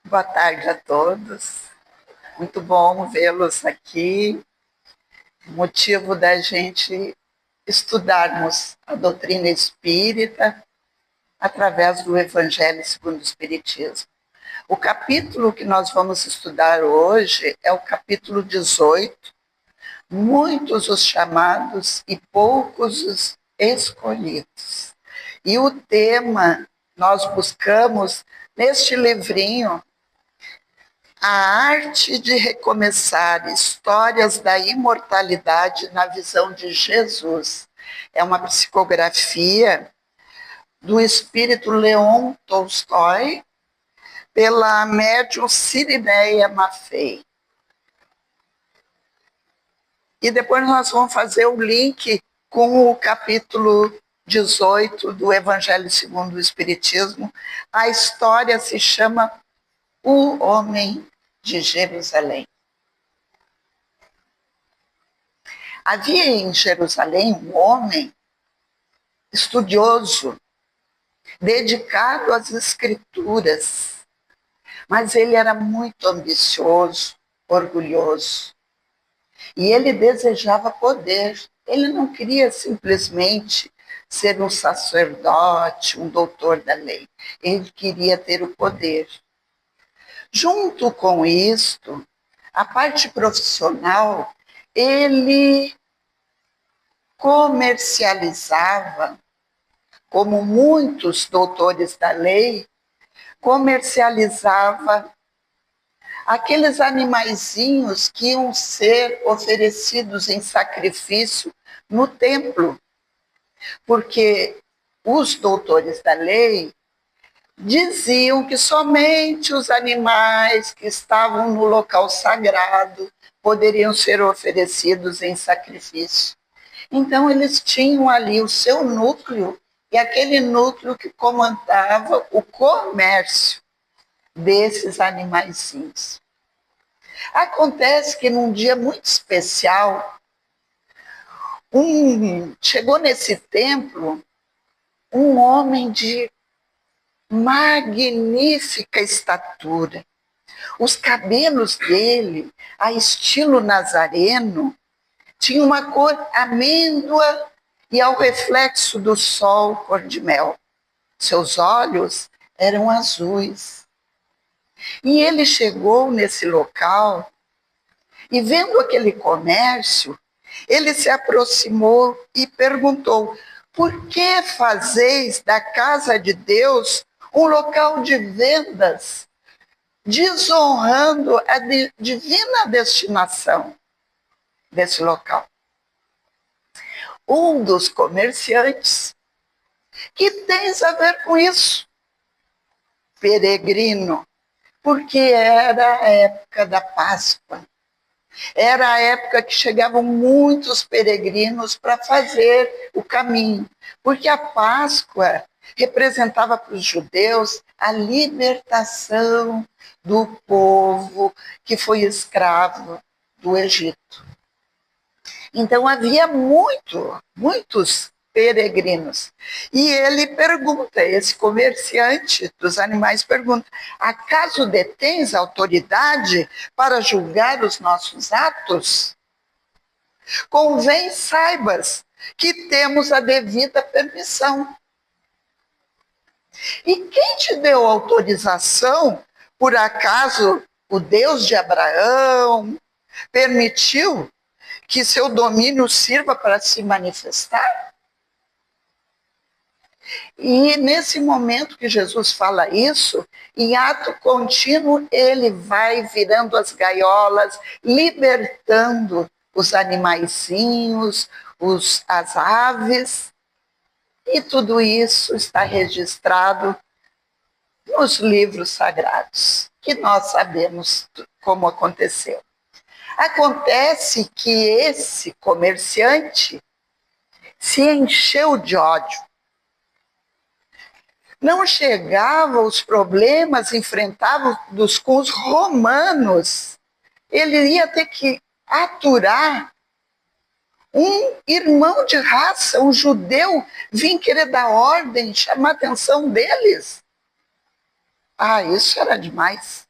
Boa tarde a todos. Muito bom vê-los aqui. O motivo da gente estudarmos a doutrina espírita através do Evangelho segundo o Espiritismo. O capítulo que nós vamos estudar hoje é o capítulo 18. Muitos os chamados e poucos os escolhidos. E o tema nós buscamos neste livrinho A Arte de Recomeçar, Histórias da Imortalidade na Visão de Jesus. É uma psicografia do espírito Leon Tolstói, pela médium Cirineia Maffei. E depois nós vamos fazer o link com o capítulo 18 do Evangelho segundo o Espiritismo. A história se chama O Homem de Jerusalém. Havia em Jerusalém um homem estudioso, dedicado às escrituras, mas ele era muito ambicioso, orgulhoso, e ele desejava poder. Ele não queria simplesmente ser um sacerdote, um doutor da lei. Ele queria ter o poder. Junto com isto, a parte profissional, ele comercializava, como muitos doutores da lei, comercializava aqueles animaizinhos que iam ser oferecidos em sacrifício no templo, porque os doutores da lei diziam que somente os animais que estavam no local sagrado poderiam ser oferecidos em sacrifício. Então, eles tinham ali o seu núcleo, e aquele núcleo que comandava o comércio desses animaizinhos. Acontece que num dia muito especial, chegou nesse templo um homem de magnífica estatura. Os cabelos dele, a estilo nazareno, tinha uma cor amêndoa e ao reflexo do sol cor de mel. Seus olhos eram azuis. E ele chegou nesse local e, vendo aquele comércio, ele se aproximou e perguntou: por que fazeis da casa de Deus um local de vendas, desonrando a divina destinação desse local? Um dos comerciantes: que tens a ver com isso, peregrino? Porque era a época da Páscoa. Era a época que chegavam muitos peregrinos para fazer o caminho, porque a Páscoa representava para os judeus a libertação do povo que foi escravo do Egito. Então havia muitos peregrinos. E ele pergunta, esse comerciante dos animais pergunta: acaso detens autoridade para julgar os nossos atos? Convém saibas que temos a devida permissão. E quem te deu autorização? Por acaso o Deus de Abraão permitiu que seu domínio sirva para se manifestar? E nesse momento que Jesus fala isso, em ato contínuo, ele vai virando as gaiolas, libertando os animaizinhos, as aves, e tudo isso está registrado nos livros sagrados, que nós sabemos como aconteceu. Acontece que esse comerciante se encheu de ódio. Não chegava os problemas enfrentados com os romanos. Ele ia ter que aturar um irmão de raça, um judeu, vir querer dar ordem, chamar a atenção deles. Ah, isso era demais.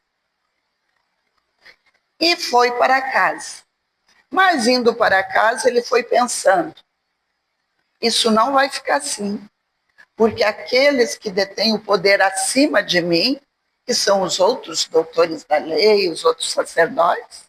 e foi para casa. Mas indo para casa, ele foi pensando, isso não vai ficar assim, porque aqueles que detêm o poder acima de mim, que são os outros doutores da lei, os outros sacerdotes,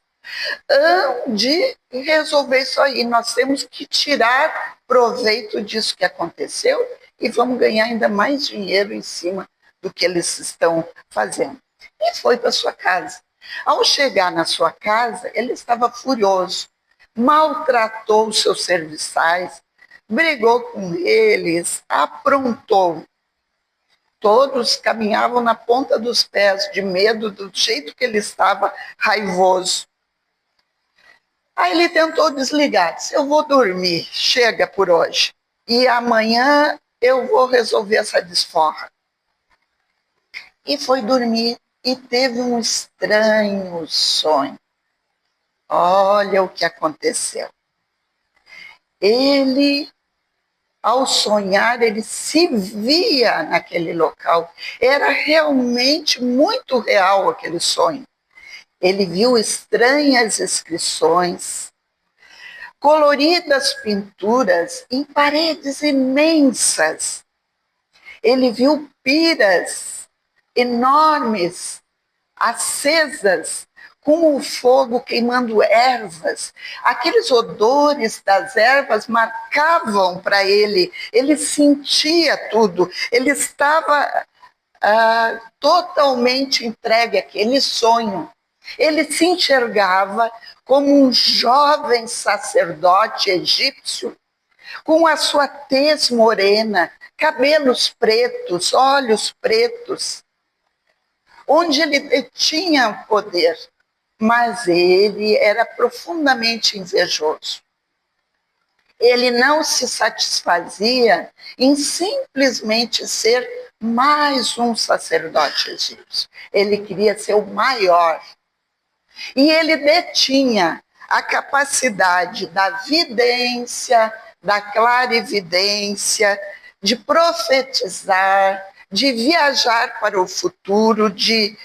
hão de resolver isso aí. Nós temos que tirar proveito disso que aconteceu e vamos ganhar ainda mais dinheiro em cima do que eles estão fazendo. E foi para sua casa. Ao chegar na sua casa, ele estava furioso, maltratou os seus serviçais, brigou com eles, aprontou. Todos caminhavam na ponta dos pés, de medo do jeito que ele estava raivoso. Aí ele tentou desligar, disse, eu vou dormir, chega por hoje. E amanhã eu vou resolver essa desforra. E foi dormir e teve um estranho sonho. Olha o que aconteceu. Ele, ao sonhar, ele se via naquele local. Era realmente muito real aquele sonho. Ele viu estranhas inscrições, coloridas pinturas em paredes imensas. Ele viu piras enormes, acesas, com o fogo queimando ervas. Aqueles odores das ervas marcavam para ele, ele sentia tudo, ele estava totalmente entregue àquele sonho. Ele se enxergava como um jovem sacerdote egípcio, com a sua tez morena, cabelos pretos, olhos pretos, onde ele tinha poder, mas ele era profundamente invejoso. Ele não se satisfazia em simplesmente ser mais um sacerdote egípcio. Ele queria ser o maior. E ele detinha a capacidade da vidência, da clarividência, de profetizar, de viajar para o futuro, de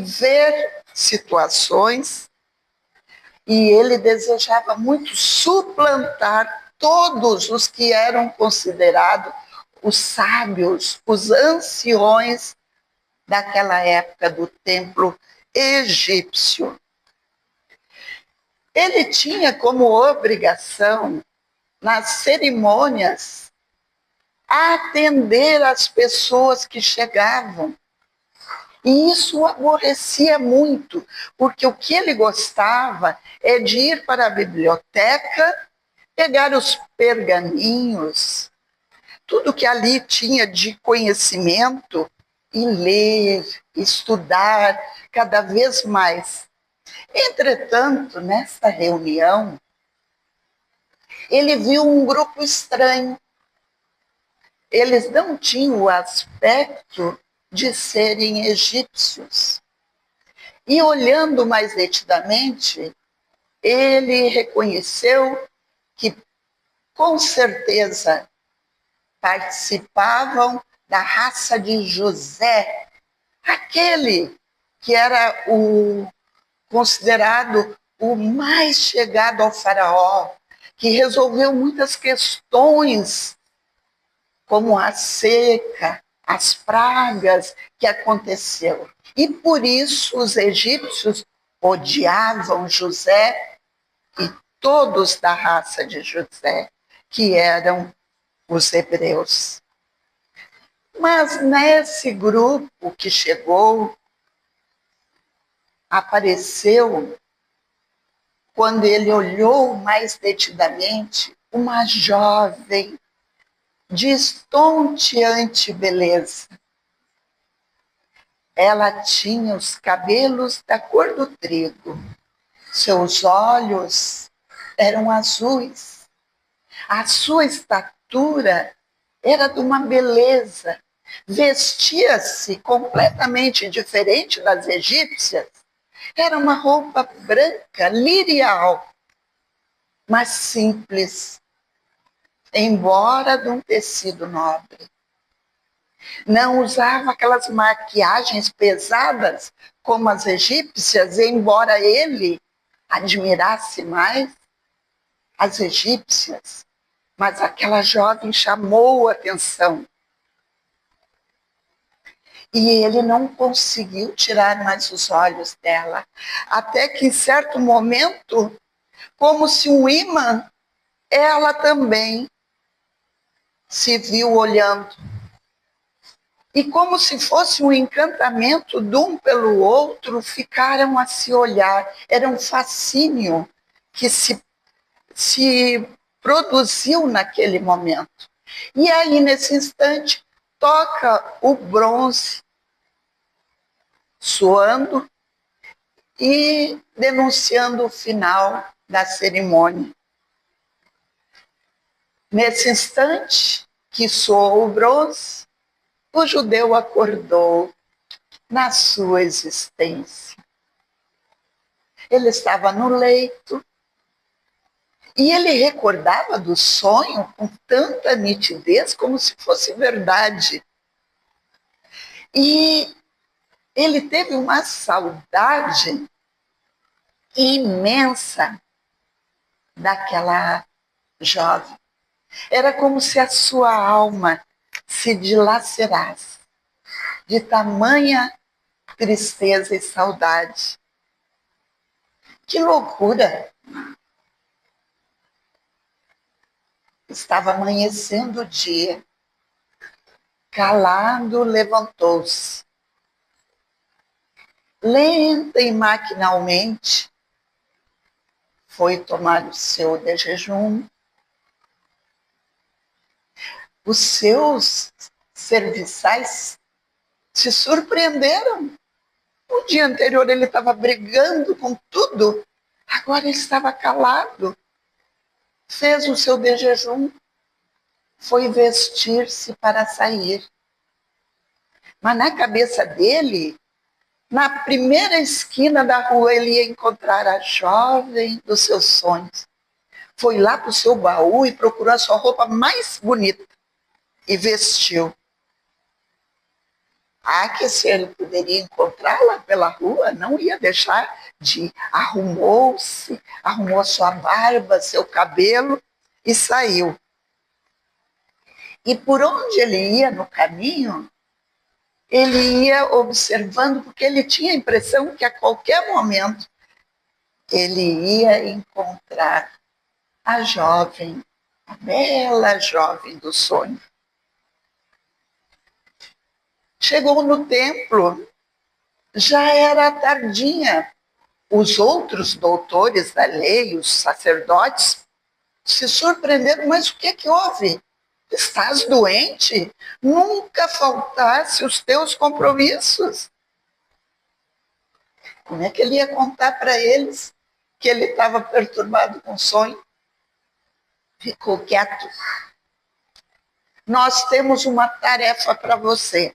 ver situações. E ele desejava muito suplantar todos os que eram considerados os sábios, os anciões daquela época do templo egípcio. Ele tinha como obrigação, nas cerimônias, atender as pessoas que chegavam. E isso o aborrecia muito, porque o que ele gostava é de ir para a biblioteca, pegar os pergaminhos, tudo que ali tinha de conhecimento, e ler, estudar cada vez mais. Entretanto, nesta reunião, ele viu um grupo estranho. Eles não tinham o aspecto de serem egípcios. E olhando mais nitidamente, ele reconheceu que, com certeza, participavam da raça de José, aquele que era o considerado o mais chegado ao faraó, que resolveu muitas questões, como a seca, as pragas que aconteceu. E por isso os egípcios odiavam José e todos da raça de José, que eram os hebreus. Mas nesse grupo que chegou, apareceu, quando ele olhou mais detidamente, uma jovem de estonteante beleza. Ela tinha os cabelos da cor do trigo, seus olhos eram azuis, a sua estatura era de uma beleza, vestia-se completamente diferente das egípcias. Era uma roupa branca, lirial, mas simples, embora de um tecido nobre. Não usava aquelas maquiagens pesadas como as egípcias, embora ele admirasse mais as egípcias, mas aquela jovem chamou a atenção. E ele não conseguiu tirar mais os olhos dela, até que em certo momento, como se um imã, ela também se viu olhando. E como se fosse um encantamento de um pelo outro, ficaram a se olhar. Era um fascínio que se produziu naquele momento. E aí, nesse instante, toca o bronze, soando e denunciando o final da cerimônia. Nesse instante que soou o bronze, o judeu acordou na sua existência. Ele estava no leito e ele recordava do sonho com tanta nitidez como se fosse verdade. E ele teve uma saudade imensa daquela jovem. Era como se a sua alma se dilacerasse de tamanha tristeza e saudade. Que loucura! Estava amanhecendo o dia. Calado, levantou-se. Lenta e maquinalmente, foi tomar o seu de jejum. Os seus serviçais se surpreenderam. No dia anterior ele estava brigando com tudo, agora ele estava calado. Fez o seu de jejum, foi vestir-se para sair. Mas na cabeça dele, na primeira esquina da rua, ele ia encontrar a jovem dos seus sonhos. Foi lá para o seu baú e procurou a sua roupa mais bonita e vestiu. Que se ele poderia encontrá-la pela rua, não ia deixar de ir. Arrumou-se, arrumou sua barba, seu cabelo e saiu. E por onde ele ia no caminho, ele ia observando, porque ele tinha a impressão que a qualquer momento ele ia encontrar a jovem, a bela jovem do sonho. Chegou no templo, já era tardinha. Os outros doutores da lei, os sacerdotes, se surpreenderam, mas o que houve? Estás doente? Nunca faltasse os teus compromissos. Como é que ele ia contar para eles que ele estava perturbado com sonho? Ficou quieto. Nós temos uma tarefa para você.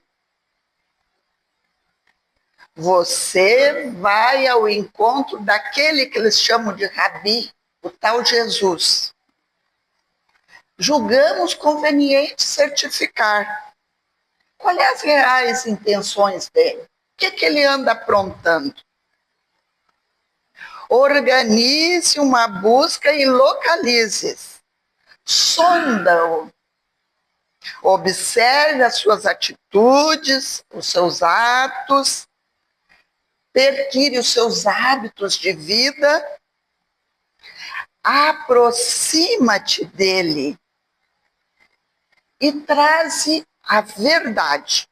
Você vai ao encontro daquele que eles chamam de Rabi, o tal Jesus. Julgamos conveniente certificar. Quais as reais intenções dele? O que ele anda aprontando? Organize uma busca e localize. Sonda-o. Observe as suas atitudes, os seus atos, perquire os seus hábitos de vida, aproxima-te dele e traze a verdade.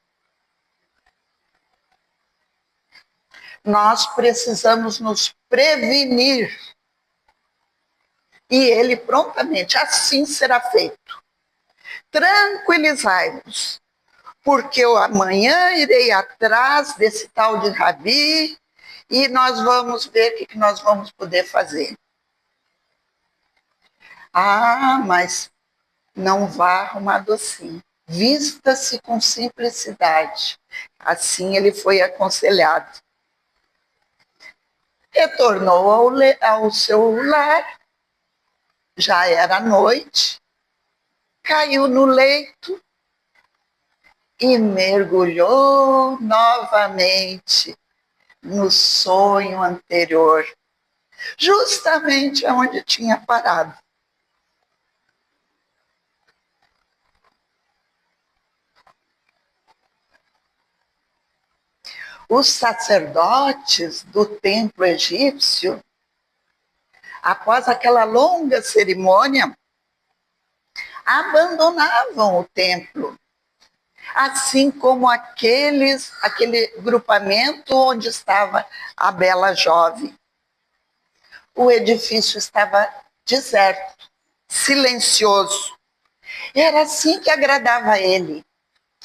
Nós precisamos nos prevenir. E ele prontamente, assim será feito. Tranquilizai-vos, porque eu amanhã irei atrás desse tal de Rabi e nós vamos ver o que nós vamos poder fazer. Mas não vá arrumado assim. Vista-se com simplicidade. Assim ele foi aconselhado. Retornou ao seu lar. Já era noite. Caiu no leito e mergulhou novamente no sonho anterior. justamente onde tinha parado. Os sacerdotes do templo egípcio, após aquela longa cerimônia, abandonavam o templo, assim como aquele grupamento onde estava a bela jovem. O edifício estava deserto, silencioso. Era assim que agradava a ele.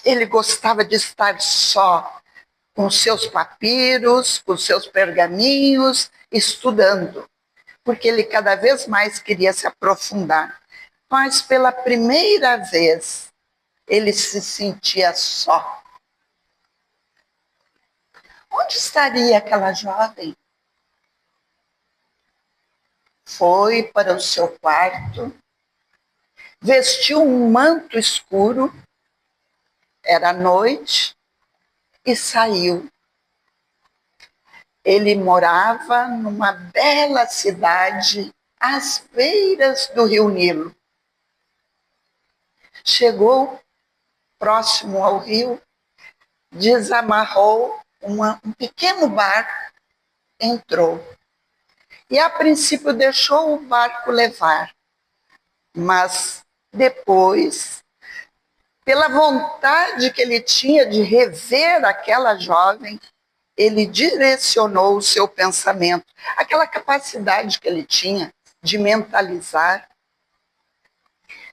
Ele gostava de estar só, com seus papiros, com seus pergaminhos, estudando, porque ele cada vez mais queria se aprofundar. Mas pela primeira vez, ele se sentia só. Onde estaria aquela jovem? Foi para o seu quarto, vestiu um manto escuro, era noite, e saiu. Ele morava numa bela cidade às beiras do rio Nilo. Chegou próximo ao rio, desamarrou um pequeno barco, entrou. E a princípio deixou o barco levar, mas depois, pela vontade que ele tinha de rever aquela jovem, ele direcionou o seu pensamento, aquela capacidade que ele tinha de mentalizar,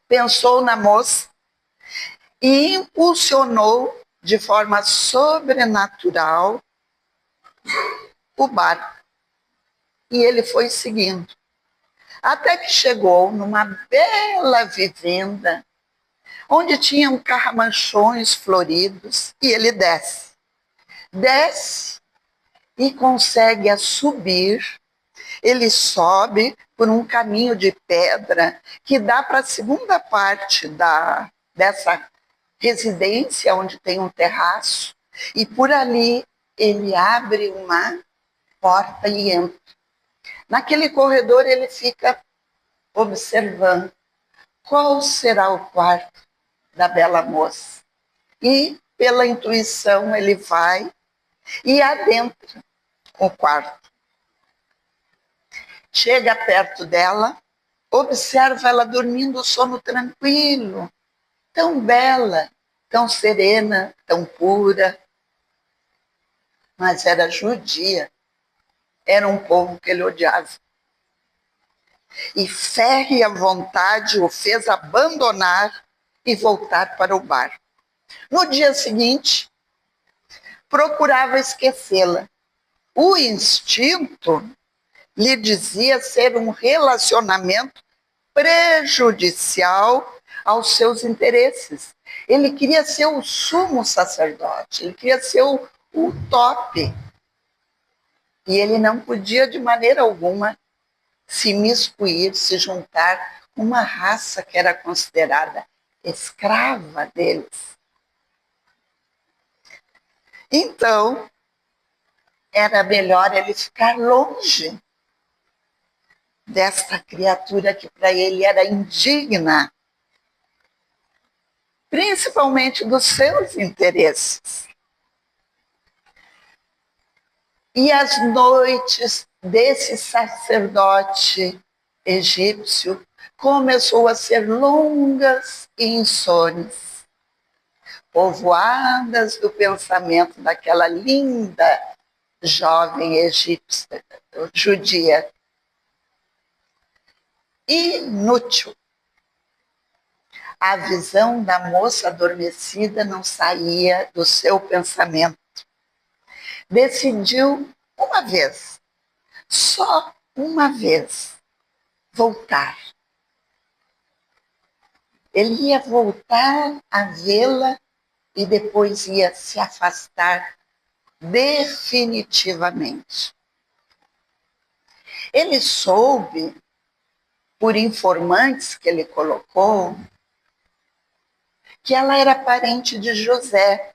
pensou na moça e impulsionou de forma sobrenatural o barco. E ele foi seguindo, até que chegou numa bela vivenda, onde tinham carramanchões floridos, e ele desce. Desce e consegue subir. Ele sobe por um caminho de pedra que dá para a segunda parte dessa residência, onde tem um terraço, e por ali ele abre uma porta e entra. Naquele corredor ele fica observando qual será o quarto da bela moça. E, pela intuição, ele vai e adentra o quarto. Chega perto dela, observa ela dormindo o sono tranquilo, tão bela, tão serena, tão pura. Mas era judia, era um povo que ele odiava. E férrea vontade o fez abandonar e voltar para o barco. No dia seguinte, procurava esquecê-la. O instinto lhe dizia ser um relacionamento prejudicial aos seus interesses. Ele queria ser o sumo sacerdote, ele queria ser o top. E ele não podia, de maneira alguma, se imiscuir, se juntar com uma raça que era considerada escrava deles. Então, era melhor ele ficar longe desta criatura que para ele era indigna, principalmente dos seus interesses. E as noites desse sacerdote egípcio começou a ser longas e insones, povoadas do pensamento daquela linda jovem egípcia, judia. Inútil. A visão da moça adormecida não saía do seu pensamento. Decidiu uma vez, só uma vez, voltar. Ele ia voltar a vê-la e depois ia se afastar definitivamente. Ele soube, por informantes que ele colocou, que ela era parente de José,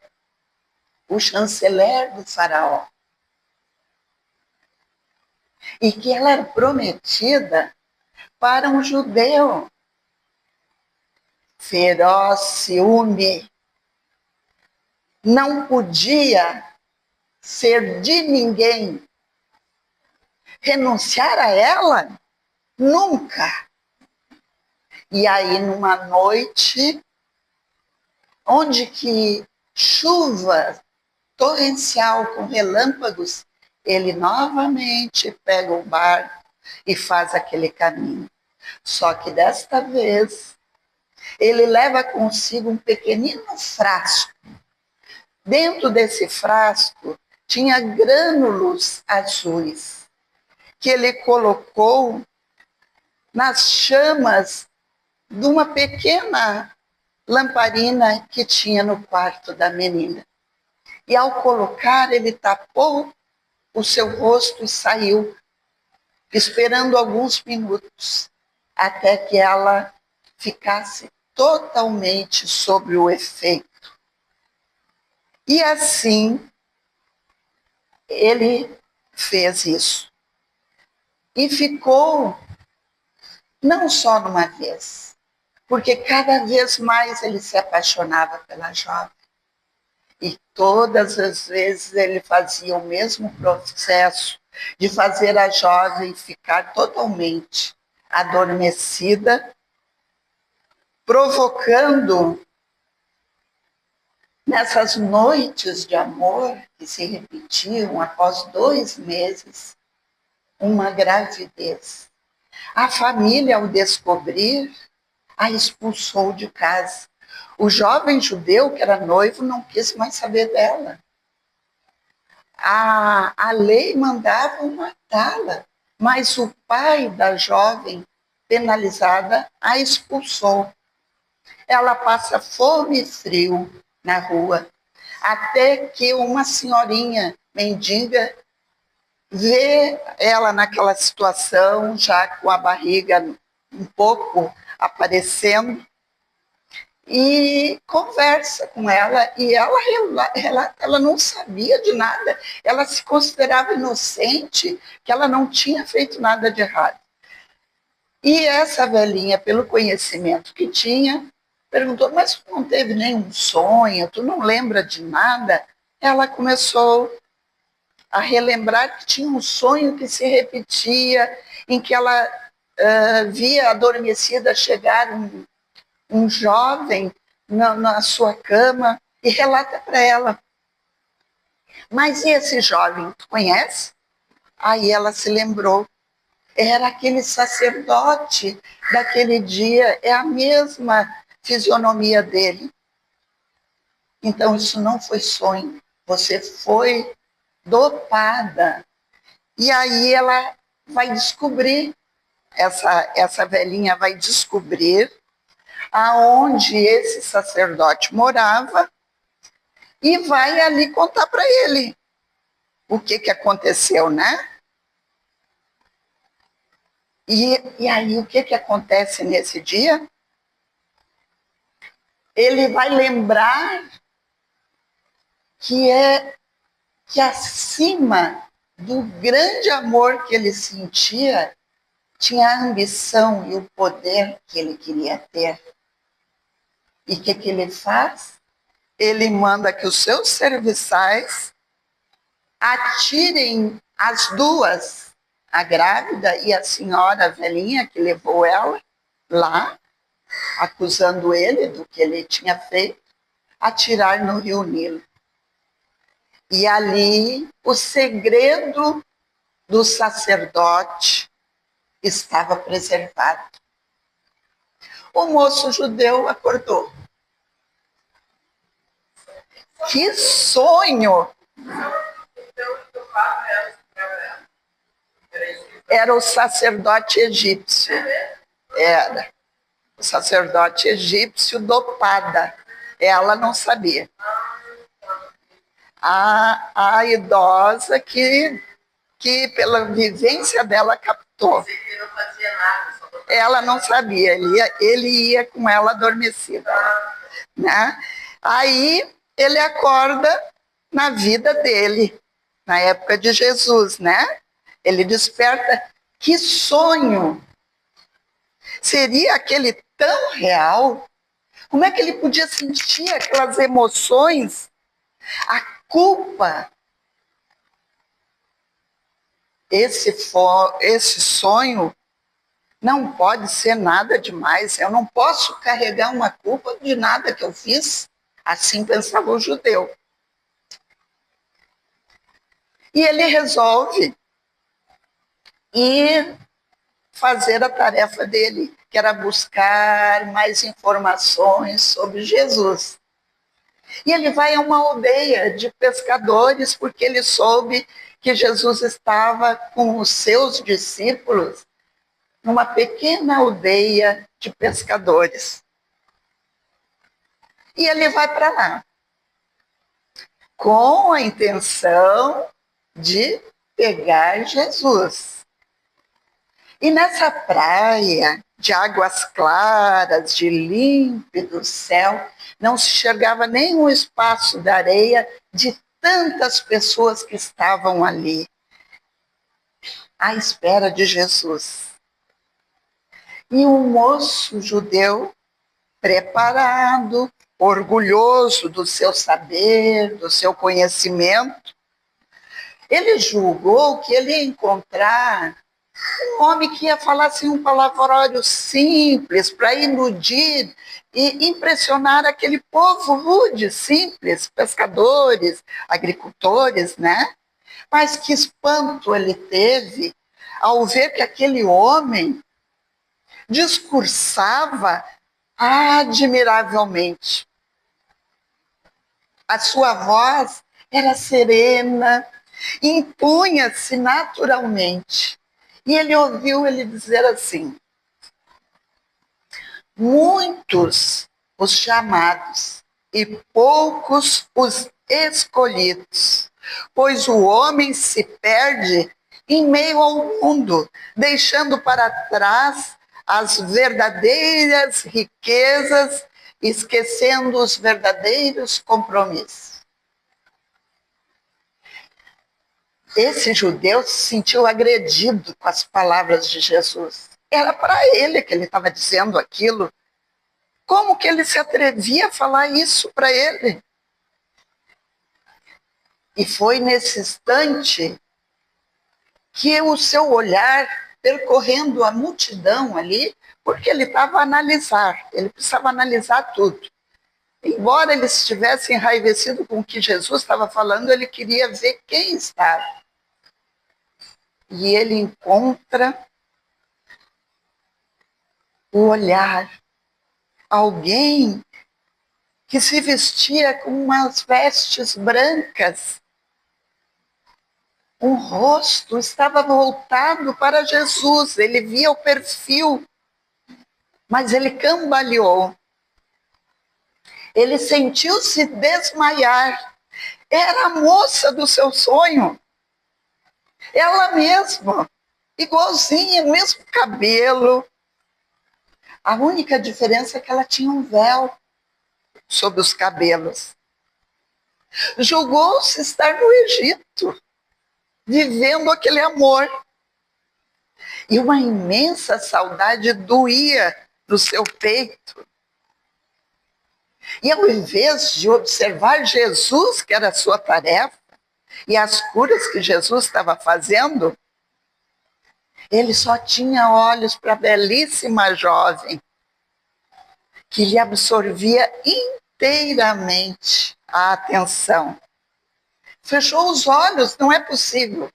o chanceler do faraó. e que ela era prometida para um judeu. Feroz ciúme, não podia ser de ninguém. Renunciar a ela? Nunca. E aí, numa noite, onde que chuva torrencial com relâmpagos, ele novamente pega o barco e faz aquele caminho. Só que desta vez, ele leva consigo um pequenino frasco. Dentro desse frasco tinha grânulos azuis, que ele colocou nas chamas de uma pequena lamparina que tinha no quarto da menina. E ao colocar, ele tapou o seu rosto e saiu, esperando alguns minutos, até que ela ficasse totalmente sob o efeito. E assim, ele fez isso. E ficou não só numa vez, porque cada vez mais ele se apaixonava pela jovem. E todas as vezes ele fazia o mesmo processo de fazer a jovem ficar totalmente adormecida, provocando nessas noites de amor que se repetiam após 2 meses, uma gravidez. A família, ao descobrir, a expulsou de casa. O jovem judeu, que era noivo, não quis mais saber dela. A lei mandava matá-la, mas o pai da jovem penalizada a expulsou. Ela passa fome e frio na rua, até que uma senhorinha mendiga vê ela naquela situação, já com a barriga um pouco aparecendo, e conversa com ela, e ela não sabia de nada, ela se considerava inocente, que ela não tinha feito nada de errado. E essa velhinha, pelo conhecimento que tinha, perguntou, mas tu não teve nenhum sonho, tu não lembra de nada? Ela começou a relembrar que tinha um sonho que se repetia, em que ela via adormecida chegar um jovem na sua cama e relata para ela. Mas e esse jovem, tu conhece? Aí ela se lembrou. Era aquele sacerdote daquele dia, é a mesma fisionomia dele. Então isso não foi sonho, você foi dopada. E aí ela vai descobrir, essa velhinha vai descobrir aonde esse sacerdote morava e vai ali contar para ele o que aconteceu, né? E aí o que acontece nesse dia? Ele vai lembrar que acima do grande amor que ele sentia, tinha a ambição e o poder que ele queria ter. E o que ele faz? Ele manda que os seus serviçais atirem as duas, a grávida e a senhora velhinha que levou ela lá, acusando ele do que ele tinha feito, atirar no rio Nilo. E ali o segredo do sacerdote estava preservado. O moço judeu acordou. Que sonho! Era o sacerdote egípcio. Era. O sacerdote egípcio dopada. Ela não sabia. A idosa que pela vivência dela captou. Ela não sabia, ele ia com ela adormecida. Né? Aí ele acorda na vida dele, na época de Jesus, né? ele desperta. Que sonho! Seria aquele tão real? Como é que ele podia sentir aquelas emoções? A culpa. Esse sonho não pode ser nada demais. Eu não posso carregar uma culpa de nada que eu fiz. Assim pensava o judeu. E ele resolve ir fazer a tarefa dele, que era buscar mais informações sobre Jesus. E ele vai a uma aldeia de pescadores, porque ele soube que Jesus estava com os seus discípulos numa pequena aldeia de pescadores. E ele vai para lá, com a intenção de pegar Jesus. E nessa praia de águas claras, de límpido céu, não se enxergava nenhum espaço da areia de tantas pessoas que estavam ali, à espera de Jesus. E um moço judeu, preparado, orgulhoso do seu saber, do seu conhecimento, ele julgou que ele ia encontrar um homem que ia falar assim, um palavrório simples para iludir e impressionar aquele povo rude, simples, pescadores, agricultores, né? Mas que espanto ele teve ao ver que aquele homem discursava admiravelmente. A sua voz era serena, impunha-se naturalmente. E ele ouviu ele dizer assim: muitos os chamados e poucos os escolhidos, pois o homem se perde em meio ao mundo, deixando para trás as verdadeiras riquezas, esquecendo os verdadeiros compromissos. Esse judeu se sentiu agredido com as palavras de Jesus. Era para ele que ele estava dizendo aquilo. Como que ele se atrevia a falar isso para ele? E foi nesse instante que o seu olhar, percorrendo a multidão ali, porque ele estava a analisar, ele precisava analisar tudo. Embora ele estivesse enraivecido com o que Jesus estava falando, ele queria ver quem estava. E ele encontra o olhar, alguém que se vestia com umas vestes brancas. O rosto estava voltado para Jesus, ele via o perfil, mas ele cambaleou. Ele sentiu-se desmaiar. Era a moça do seu sonho. Ela mesma, igualzinha, mesmo cabelo. A única diferença é que ela tinha um véu sobre os cabelos. Julgou-se estar no Egito, vivendo aquele amor. E uma imensa saudade doía no seu peito. E ao invés de observar Jesus, que era a sua tarefa, e as curas que Jesus estava fazendo, ele só tinha olhos para a belíssima jovem, que lhe absorvia inteiramente a atenção. Fechou os olhos, não é possível.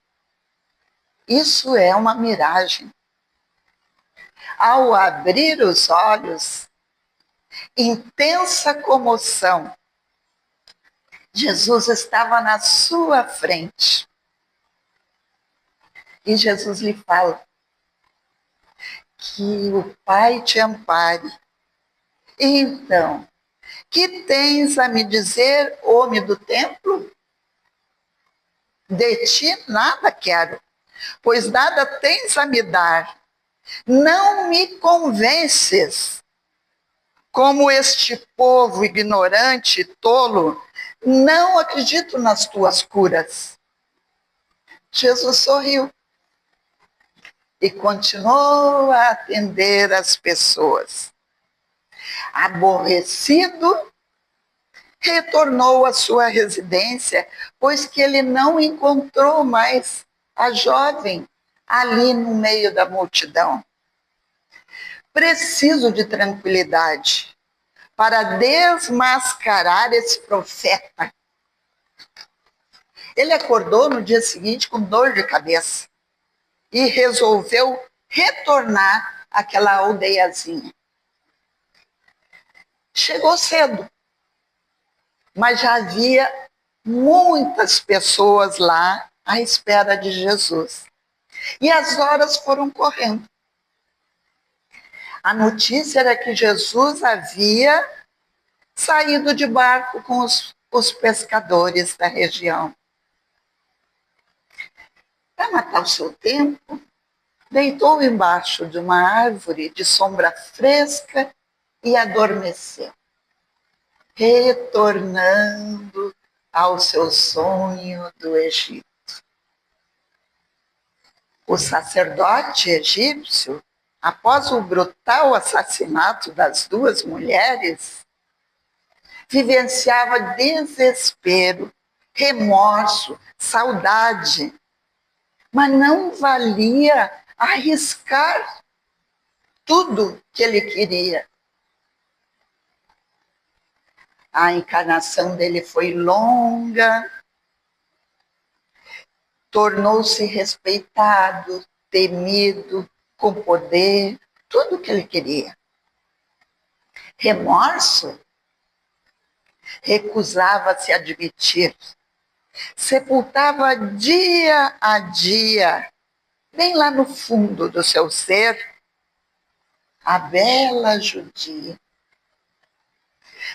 Isso é uma miragem. Ao abrir os olhos, intensa comoção, Jesus estava na sua frente. E Jesus lhe fala que o Pai te ampare. Então, que tens a me dizer, homem do templo? De ti nada quero, pois nada tens a me dar. Não me convences. Como este povo ignorante e tolo, não acredito nas tuas curas. Jesus sorriu. e continuou a atender as pessoas. Aborrecido, retornou à sua residência, pois que ele não encontrou mais a jovem ali no meio da multidão. Preciso de tranquilidade para desmascarar esse profeta. Ele acordou no dia seguinte com dor de cabeça e resolveu retornar àquela aldeiazinha. Chegou cedo, mas já havia muitas pessoas lá à espera de Jesus. E as horas foram correndo. A notícia era que Jesus havia saído de barco com os pescadores da região. Para matar o seu tempo, deitou embaixo de uma árvore de sombra fresca e adormeceu, retornando ao seu sonho do Egito. O sacerdote egípcio, após o brutal assassinato das duas mulheres, vivenciava desespero, remorso, saudade, mas não valia arriscar tudo que ele queria. A encarnação dele foi longa, tornou-se respeitado, temido, com poder, tudo o que ele queria. Remorso? Recusava-se a admitir. Sepultava dia a dia, bem lá no fundo do seu ser, a bela judia,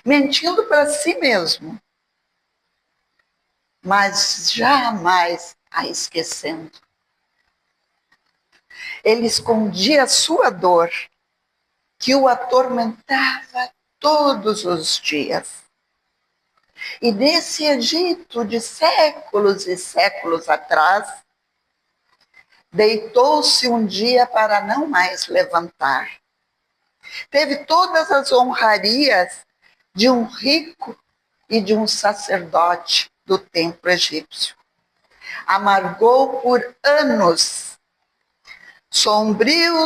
mentindo para si mesmo, mas jamais a esquecendo. Ele escondia a sua dor, que o atormentava todos os dias. E nesse Egito de séculos e séculos atrás, deitou-se um dia para não mais levantar. Teve todas as honrarias de um rico e de um sacerdote do templo egípcio. Amargou por anos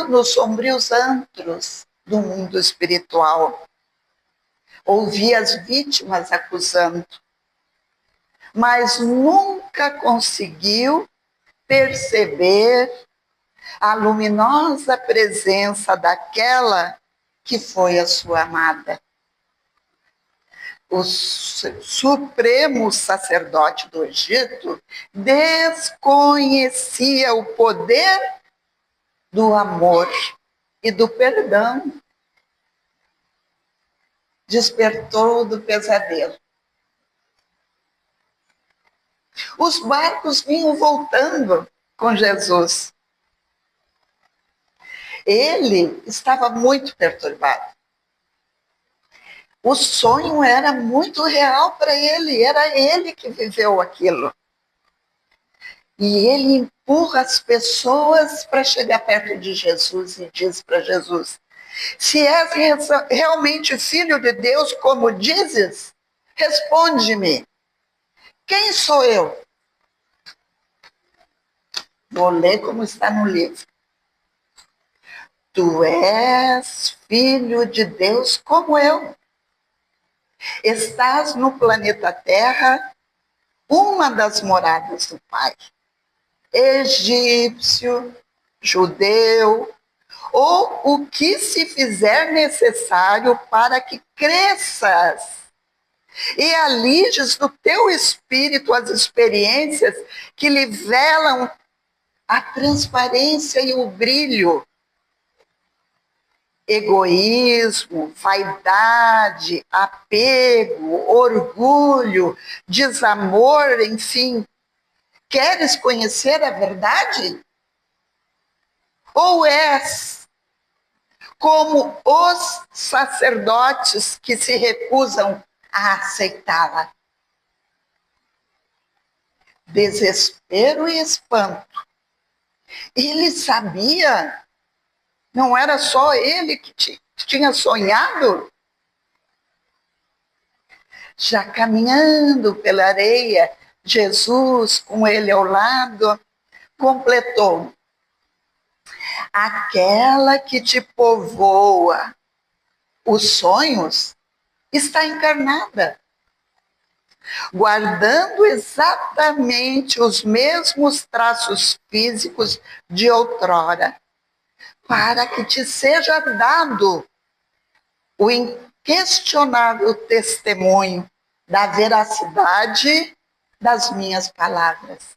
nos sombrios antros do mundo espiritual. Ouvia as vítimas acusando, mas nunca conseguiu perceber a luminosa presença daquela que foi a sua amada. O supremo sacerdote do Egito desconhecia o poder do amor e do perdão. Despertou do pesadelo. Os barcos vinham voltando com Jesus. Ele estava muito perturbado. O sonho era muito real para ele, era ele que viveu aquilo. E ele empurra as pessoas para chegar perto de Jesus e diz para Jesus: se és realmente filho de Deus, como dizes, responde-me. Quem sou eu? Vou ler como está no livro. Tu és filho de Deus como eu. Estás no planeta Terra, uma das moradas do Pai. Egípcio, judeu, ou o que se fizer necessário para que cresças e aliges no teu espírito as experiências que lhe velam a transparência e o brilho. Egoísmo, vaidade, apego, orgulho, desamor, enfim. Queres conhecer a verdade? Ou és como os sacerdotes que se recusam a aceitá-la? Desespero e espanto Ele sabia, não era só ele que tinha sonhado. Já caminhando pela areia, Jesus, com ele ao lado, completou: aquela que te povoa os sonhos está encarnada, guardando exatamente os mesmos traços físicos de outrora, para que te seja dado o inquestionável testemunho da veracidade das minhas palavras.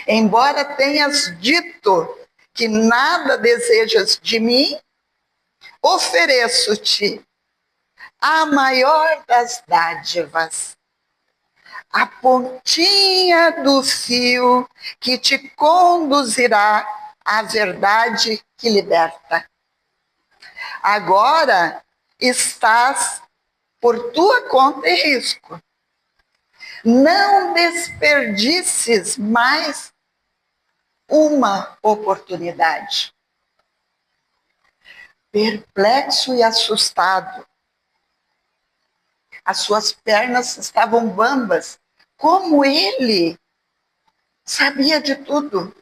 Embora tenhas dito que nada desejas de mim, ofereço-te a maior das dádivas, a pontinha do fio que te conduzirá à verdade que liberta. Agora estás por tua conta e risco. Não desperdices mais uma oportunidade. Perplexo e assustado, as suas pernas estavam bambas, como ele sabia de tudo.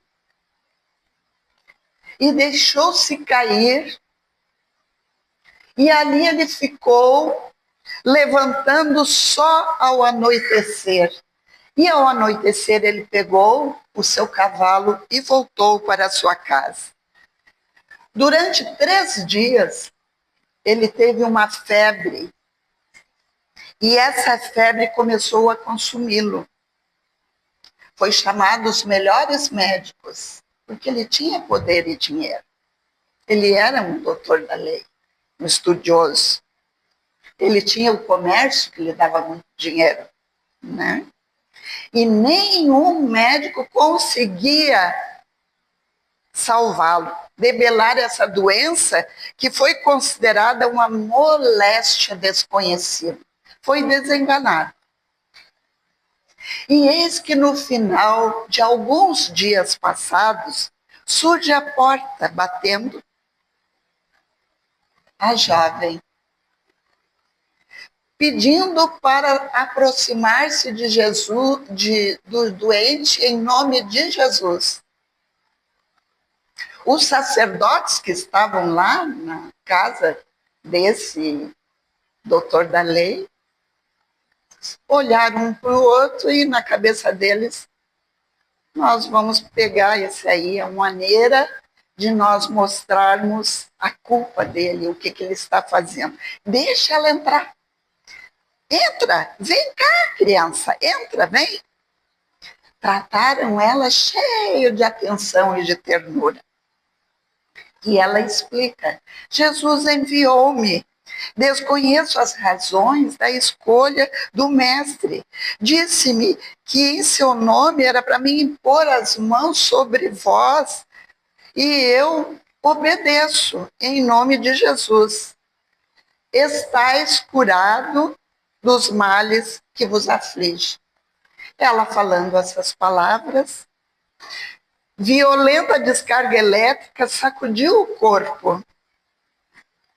E deixou-se cair, e ali ele ficou, levantando só ao anoitecer. E ao anoitecer ele pegou o seu cavalo e voltou para a sua casa. Durante 3 dias, ele teve uma febre, e essa febre começou a consumi-lo. Foi chamado os melhores médicos, porque ele tinha poder e dinheiro. Ele era um doutor da lei, um estudioso. Ele tinha o comércio que lhe dava muito dinheiro, né? E nenhum médico conseguia salvá-lo, debelar essa doença que foi considerada uma moléstia desconhecida. Foi desenganado. E eis que no final de alguns dias passados, surge a porta batendo. A jovem, pedindo para aproximar-se de Jesus, do doente, em nome de Jesus. Os sacerdotes que estavam lá na casa desse doutor da lei, olharam um para o outro e na cabeça deles, nós vamos pegar esse aí, é uma maneira de nós mostrarmos a culpa dele, o que ele está fazendo. Deixa ela entrar. Entra, vem cá, criança, entra, vem. Trataram ela cheia de atenção e de ternura. E ela explica: Jesus enviou-me. Desconheço as razões da escolha do mestre. Disse-me que em seu nome era para mim impor as mãos sobre vós, e eu obedeço em nome de Jesus. Estais curado dos males que vos aflige. Ela falando essas palavras, violenta descarga elétrica sacudiu o corpo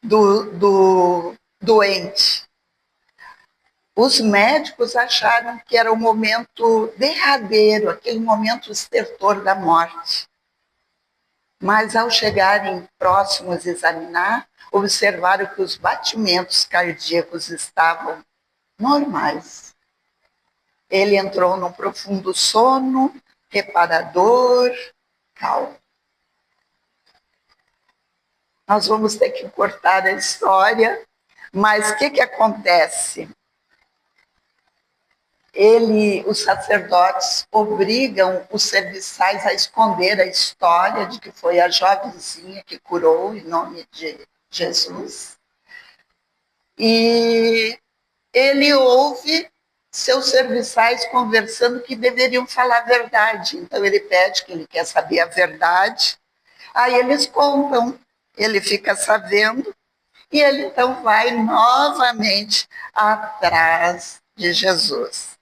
do doente. Os médicos acharam que era o momento derradeiro, aquele momento estertor da morte. Mas ao chegarem próximos a examinar, observaram que os batimentos cardíacos estavam normais. Ele entrou num profundo sono, reparador, calmo. Nós vamos ter que cortar a história, mas o que acontece? Os sacerdotes obrigam os serviçais a esconder a história de que foi a jovenzinha que curou em nome de Jesus. E ele ouve seus serviçais conversando que deveriam falar a verdade. Então ele pede, que ele quer saber a verdade. Aí eles contam, ele fica sabendo, e ele então vai novamente atrás de Jesus.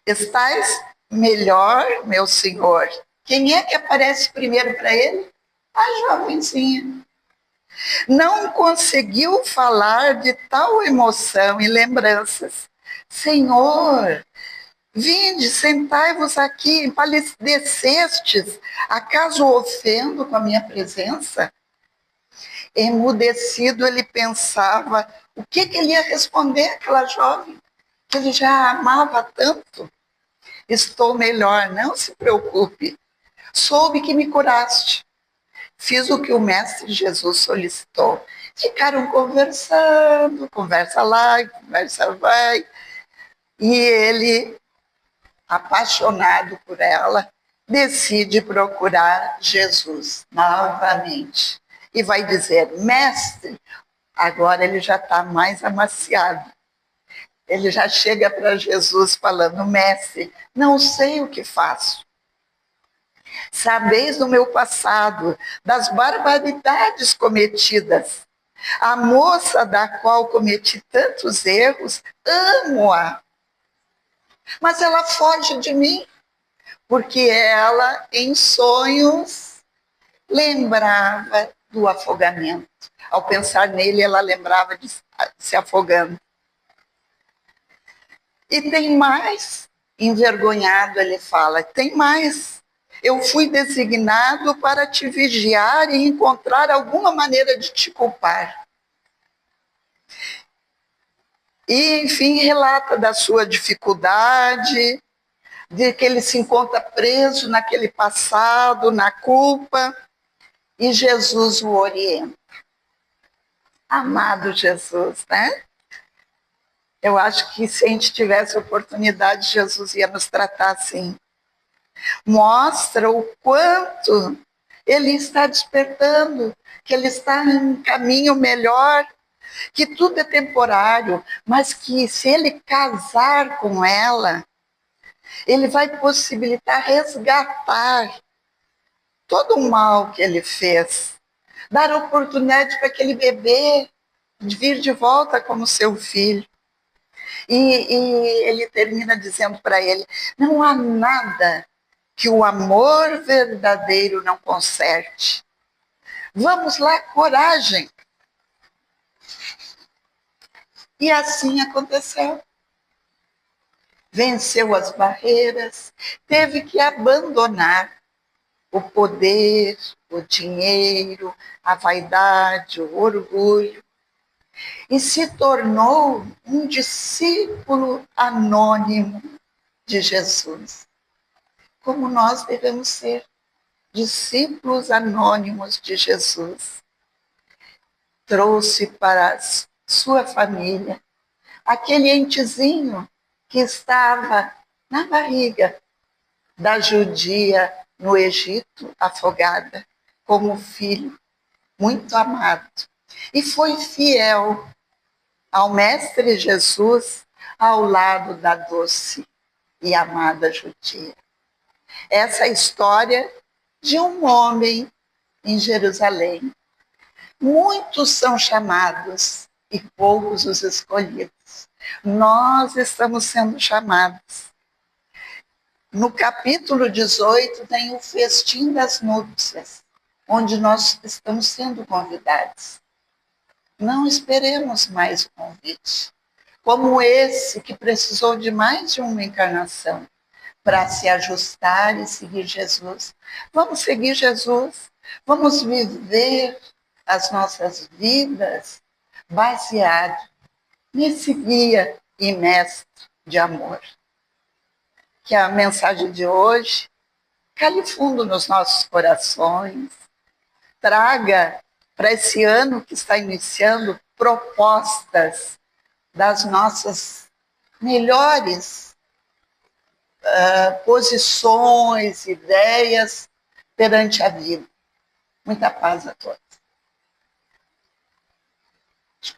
Estais melhor, meu senhor. Quem é que aparece primeiro para ele? A jovenzinha. Não conseguiu falar de tal emoção e lembranças. Senhor, vinde, sentai-vos aqui, empalidecestes. Acaso ofendo com a minha presença? Emudecido, ele pensava o que ele ia responder àquela jovem, que ele já amava tanto. Estou melhor, não se preocupe. Soube que me curaste. Fiz o que o Mestre Jesus solicitou. Ficaram conversando, conversa lá, conversa vai. E ele, apaixonado por ela, decide procurar Jesus novamente. E vai dizer, mestre, agora ele já está mais amaciado. Ele já chega para Jesus falando, mestre, não sei o que faço. Sabeis do meu passado, das barbaridades cometidas. A moça da qual cometi tantos erros, amo-a. Mas ela foge de mim, porque ela, em sonhos, lembrava do afogamento. Ao pensar nele, ela lembrava de se afogando. E tem mais, envergonhado ele fala, tem mais. Eu fui designado para te vigiar e encontrar alguma maneira de te culpar. E, enfim, relata da sua dificuldade, de que ele se encontra preso naquele passado, na culpa, e Jesus o orienta. Amado Jesus, né? Eu acho que se a gente tivesse oportunidade, Jesus ia nos tratar assim. Mostra o quanto ele está despertando, que ele está em um caminho melhor, que tudo é temporário, mas que se ele casar com ela, ele vai possibilitar resgatar todo o mal que ele fez, dar oportunidade para aquele bebê vir de volta como seu filho. E ele termina dizendo para ele, não há nada que o amor verdadeiro não conserte. Vamos lá, coragem. E assim aconteceu. Venceu as barreiras, teve que abandonar o poder, o dinheiro, a vaidade, o orgulho, e se tornou um discípulo anônimo de Jesus. Como nós devemos ser, discípulos anônimos de Jesus. Trouxe para sua família aquele entezinho que estava na barriga da judia no Egito, afogada, como filho, muito amado. E foi fiel ao Mestre Jesus ao lado da doce e amada judia. Essa é a história de um homem em Jerusalém. Muitos são chamados e poucos os escolhidos. Nós estamos sendo chamados. No capítulo 18 tem o festim das núpcias, onde nós estamos sendo convidados. Não esperemos mais o convite, como esse que precisou de mais de uma encarnação para se ajustar e seguir Jesus. Vamos seguir Jesus, vamos viver as nossas vidas baseado nesse guia e mestre de amor. Que a mensagem de hoje cale fundo nos nossos corações, traga para esse ano que está iniciando propostas das nossas melhores posições, ideias perante a vida. Muita paz a todos.